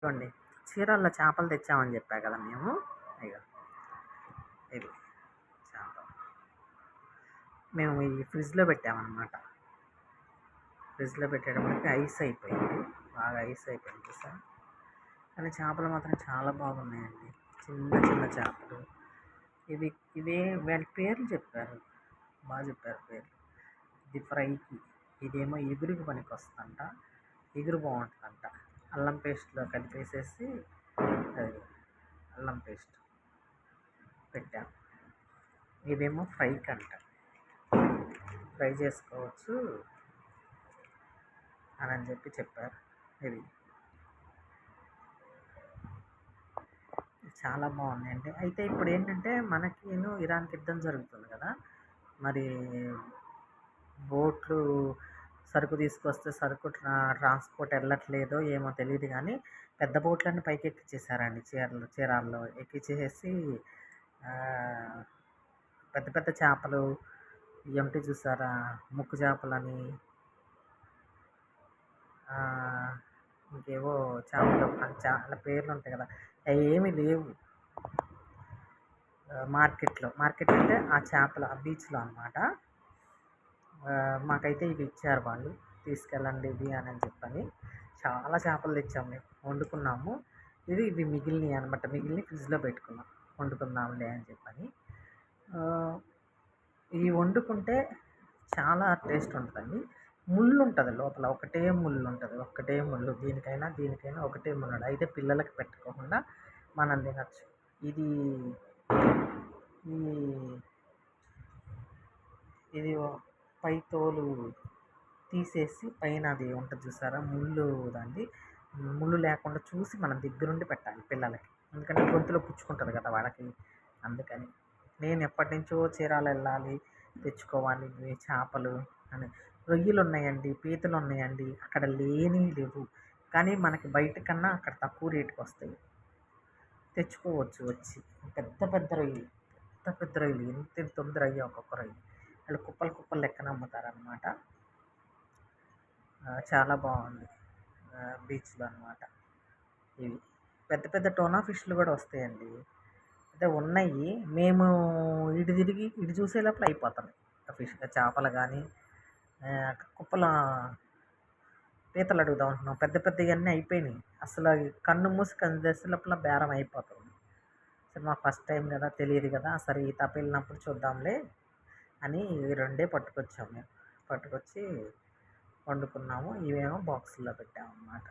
చూడండి, చీరాల్లో చేపలు తెచ్చామని చెప్పా కదా మేము. ఇగో ఇది చేపలు మేము ఈ ఫ్రిడ్జ్లో పెట్టామన్నమాట. ఫ్రిడ్జ్లో పెట్టేటప్పటికి ఐస్ అయిపోయింది, బాగా ఐస్ అయిపోయింది సార్. కానీ చేపలు మాత్రం చాలా బాగున్నాయండి, చిన్న చిన్న చేపలు. ఇవి ఇవే వాటి పేర్లు చెప్పారు, బాగా చెప్పారు పేర్లు. ఇది ఫ్రైకి, ఇదేమో ఎగురుకి పనికి వస్తుందంట, ఎగురు బాగుంటుందంట. అల్లం పేస్ట్లో కలిపేసేసి అది అల్లం పేస్ట్ పెట్టాం. ఇవేమో ఫ్రైకి అంట, ఫ్రై చేసుకోవచ్చు అని చెప్పి చెప్పారు. ఇవి చాలా బాగున్నాయండి. అయితే ఇప్పుడు ఏంటంటే మనకిను ఇరాన్కి యుద్ధం జరుగుతుంది కదా, మరి బోట్లు సరుకు తీసుకొస్తే సరుకు ట్రాన్స్పోర్ట్ వెళ్ళట్లేదో ఏమో తెలియదు కానీ పెద్ద బోట్లన్నీ పైకి ఎక్కించేసారండి. చీరాల్లో ఎక్కించేసి పెద్ద పెద్ద చేపలు ఇవి చూసారా, ముక్కు చేపలని, ఇంకేవో చేపలు చాలా పేర్లు ఉంటాయి కదా, అవి ఏమీ లేవు మార్కెట్ అంటే ఆ చేపలు ఆ బీచ్లో అనమాట. మాకైతే ఇవి ఇచ్చారు వాళ్ళు, తీసుకెళ్ళండి ఇవి అని చెప్పని. చాలా చేపలు తెచ్చాము, మేము వండుకున్నాము. ఇవి మిగిలినవి అనమాట, మిగిలిన ఫ్రిడ్జ్లో పెట్టుకున్నాం, వండుకుందాంలే అని చెప్పని. ఇవి వండుకుంటే చాలా టేస్ట్ ఉంటుందండి. ముళ్ళు ఉంటుంది లోపల, ఒకటే ముళ్ళు, దీనికైనా ఒకటే ముళ్ళు. అయితే పిల్లలకి పెట్టుకోకుండా మనం తినచ్చు. ఇది ఈ ఇది పై తోలు తీసేసి పైన అది ఉంటుంది చూసారా ముళ్ళు, ముళ్ళు లేకుండా చూసి మనం దగ్గరుండి పెట్టాలి పిల్లలకి, ఎందుకంటే గొంతులో పుచ్చుకుంటుంది కదా వాళ్ళకి. అందుకని నేను ఎప్పటి నుంచో చీరాలు వెళ్ళాలి, తెచ్చుకోవాలి చేపలు అని. రొయ్యలు ఉన్నాయండి, పీతలు ఉన్నాయండి, అక్కడ లేవు. కానీ మనకి బయట కన్నా అక్కడ తక్కువ రేటుకి వస్తాయి, తెచ్చుకోవచ్చు వచ్చి. పెద్ద పెద్ద రొయ్యలు ఎంత రొయ్య, ఒక్కొక్క రొయ్య వాళ్ళు కుప్పలు లెక్కన అమ్ముతారనమాట. చాలా బాగుంది బీచ్లో అనమాట. ఇవి పెద్ద పెద్ద టోనా ఫిష్లు కూడా వస్తాయండి. అయితే ఉన్నాయి, మేము ఇటు తిరిగి ఇటు చూసే లోపల అయిపోతున్నాయి ఫిష్ చేపలు కానీ. కుప్పల పీతలు అడుగుదాం అంటున్నాం, పెద్ద పెద్దవన్నీ అయిపోయినాయి. అసలు కన్ను మూసి కన్ను తెరిసే లోపల బేరం అయిపోతుంది. సరే మాకు ఫస్ట్ టైం కదా, తెలియదు కదా, సరే ఈ తప్ప వెళ్ళినప్పుడు చూద్దాంలే అని ఇవి రెండే పట్టుకొచ్చాము మేము. పట్టుకొచ్చి వండుకున్నాము. ఇవేమో బాక్సుల్లో పెట్టాము అన్నమాట.